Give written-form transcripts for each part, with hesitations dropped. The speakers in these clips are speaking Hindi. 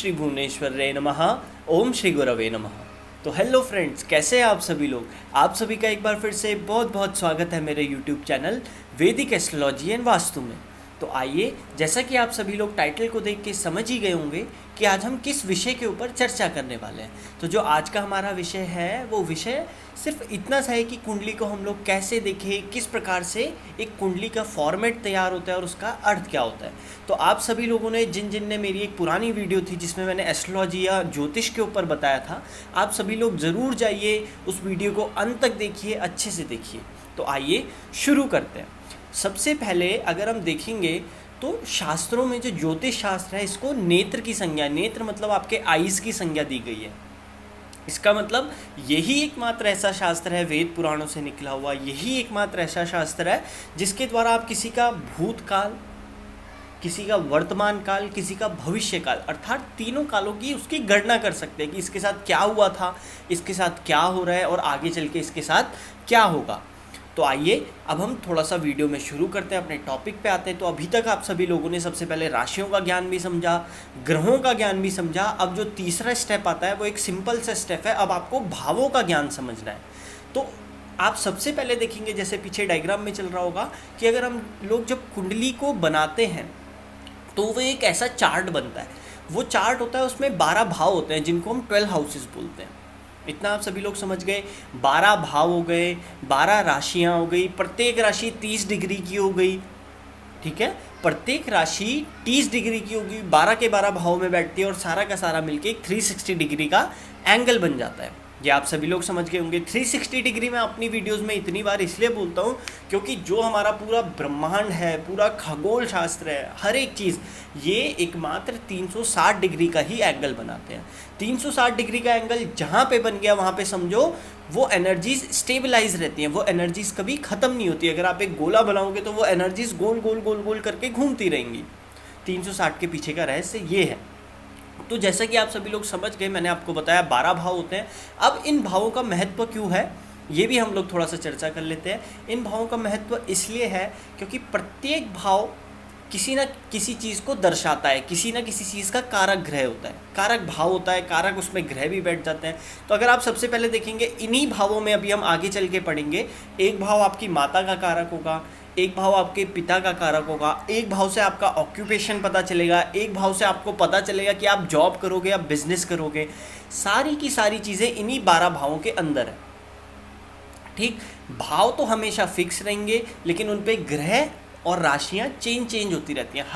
श्री भुवनेश्वरये नमः। ओम श्री गुरवे नमः। तो हेलो फ्रेंड्स, कैसे हैं आप सभी लोग। आप सभी का एक बार फिर से बहुत बहुत स्वागत है मेरे यूट्यूब चैनल वैदिक एस्ट्रोलॉजी एंड वास्तु में। तो आइए, जैसा कि आप सभी लोग टाइटल को देख के समझ ही गए होंगे कि आज हम किस विषय के ऊपर चर्चा करने वाले हैं। तो जो आज का हमारा विषय है वो विषय सिर्फ इतना सा है कि कुंडली को हम लोग कैसे देखें, किस प्रकार से एक कुंडली का फॉर्मेट तैयार होता है और उसका अर्थ क्या होता है। तो आप सभी लोगों ने जिन ने मेरी एक पुरानी वीडियो थी जिसमें मैंने एस्ट्रोलॉजी या ज्योतिष के ऊपर बताया था, आप सभी लोग ज़रूर जाइए उस वीडियो को अंत तक देखिए, अच्छे से देखिए। तो आइए शुरू करते हैं। सबसे पहले अगर हम देखेंगे तो शास्त्रों में जो ज्योतिष शास्त्र है इसको नेत्र की संज्ञा, नेत्र मतलब आपके आईज की संज्ञा दी गई है। इसका मतलब यही एकमात्र ऐसा शास्त्र है वेद पुराणों से निकला हुआ, यही एकमात्र ऐसा शास्त्र है जिसके द्वारा आप किसी का भूतकाल, किसी का वर्तमान काल, किसी का भविष्य काल अर्थात तीनों कालों की उसकी गणना कर सकते हैं कि इसके साथ क्या हुआ था, इसके साथ क्या हो रहा है और आगे चल के इसके साथ क्या होगा। तो आइए अब हम थोड़ा सा वीडियो में शुरू करते हैं, अपने टॉपिक पे आते हैं। तो अभी तक आप सभी लोगों ने सबसे पहले राशियों का ज्ञान भी समझा, ग्रहों का ज्ञान भी समझा। अब जो तीसरा स्टेप आता है वो एक सिंपल सा स्टेप है, अब आपको भावों का ज्ञान समझना है। तो आप सबसे पहले देखेंगे, जैसे पीछे डायग्राम में चल रहा होगा, कि अगर हम लोग जब कुंडली को बनाते हैं तो वो एक ऐसा चार्ट बनता है। वो चार्ट होता है, उसमें 12 भाव होते हैं जिनको हम 12 हाउसेस बोलते हैं। इतना आप सभी लोग समझ गए। 12 भाव हो गए, 12 राशियाँ हो गई, प्रत्येक राशि 30 डिग्री की हो गई। ठीक है, प्रत्येक राशि 30 डिग्री की होगी, 12 के 12 भाव में बैठती है और सारा का सारा मिलके एक 360 डिग्री का एंगल बन जाता है। ये आप सभी लोग समझ गए होंगे। 360 डिग्री में अपनी वीडियोस में इतनी बार इसलिए बोलता हूँ क्योंकि जो हमारा पूरा ब्रह्मांड है, पूरा खगोल शास्त्र है, हर एक चीज़ ये एकमात्र 360 डिग्री का ही एंगल बनाते हैं। 360 डिग्री का एंगल जहाँ पे बन गया वहाँ पे समझो वो एनर्जीज स्टेबलाइज रहती हैं, वो एनर्जीज कभी ख़त्म नहीं होती। अगर आप एक गोला बनाओगे तो वो एनर्जीज गोल गोल गोल गोल करके घूमती रहेंगी। 360 के पीछे का रहस्य ये है। तो जैसा कि आप सभी लोग समझ गए, मैंने आपको बताया 12 भाव होते हैं। अब इन भावों का महत्व क्यों है ये भी हम लोग थोड़ा सा चर्चा कर लेते हैं। इन भावों का महत्व इसलिए है क्योंकि प्रत्येक भाव किसी न किसी चीज़ को दर्शाता है, किसी न किसी चीज़ का कारक ग्रह होता है, कारक भाव होता है, कारक उसमें ग्रह भी बैठ जाते हैं। तो अगर आप सबसे पहले देखेंगे इन्हीं भावों में, अभी हम आगे चल के पढ़ेंगे, एक भाव आपकी माता का कारक होगा, एक भाव आपके पिता का कारक होगा, एक भाव से आपका ऑक्यूपेशन पता चलेगा, एक भाव से आपको पता चलेगा कि आप जॉब करोगे, आप बिजनेस करोगे। सारी की सारी चीज़ें इन्हीं 12 भावों के अंदर है। ठीक, भाव तो हमेशा फिक्स रहेंगे लेकिन उन पे ग्रह और राशियाँ चेंज होती रहती हैं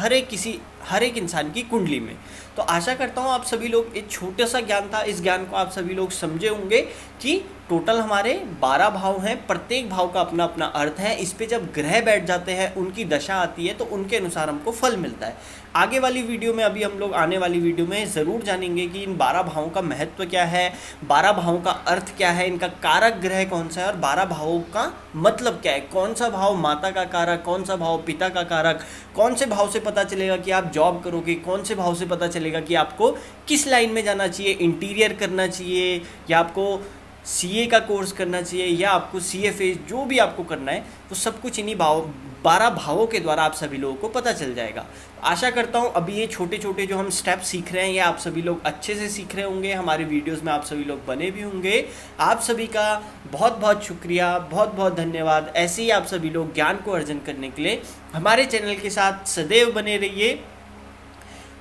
हर एक इंसान की कुंडली में। तो आशा करता हूँ आप सभी लोग, एक छोटा सा ज्ञान था, इस ज्ञान को आप सभी लोग समझे होंगे कि टोटल हमारे 12 भाव हैं, प्रत्येक भाव का अपना अपना अर्थ है। इस पे जब ग्रह बैठ जाते हैं, उनकी दशा आती है तो उनके अनुसार हमको फल मिलता है। आगे वाली वीडियो में, अभी हम लोग आने वाली वीडियो में ज़रूर जानेंगे कि इन 12 भावों का महत्व क्या है, 12 भावों का अर्थ क्या है, इनका कारक ग्रह कौन सा है और 12 भावों का मतलब क्या है। कौन सा भाव माता का कारक, कौन सा भाव पिता का कारक, कौन से भाव से पता चलेगा कि आप जॉब करोगे, कौन से भाव से पता चलेगा कि आपको किस लाइन में जाना चाहिए, इंटीरियर करना चाहिए या आपको सीए का कोर्स करना चाहिए या आपको सीएफए, जो भी आपको करना है वो सब कुछ इन्हीं 12 भावों के द्वारा आप सभी लोगों को पता चल जाएगा। आशा करता हूँ अभी ये छोटे छोटे जो हम स्टेप सीख रहे हैं ये आप सभी लोग अच्छे से सीख रहे होंगे, हमारे वीडियोस में आप सभी लोग बने भी होंगे। आप सभी का बहुत बहुत शुक्रिया, बहुत बहुत धन्यवाद। ऐसे ही आप सभी लोग ज्ञान को अर्जन करने के लिए हमारे चैनल के साथ सदैव बने रहिए।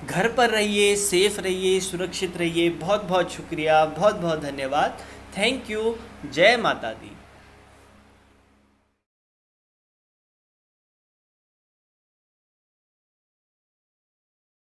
घर पर रहिए, सेफ रहिए, सुरक्षित रहिए। बहुत बहुत शुक्रिया, बहुत बहुत धन्यवाद। Thank you. जय माता दी।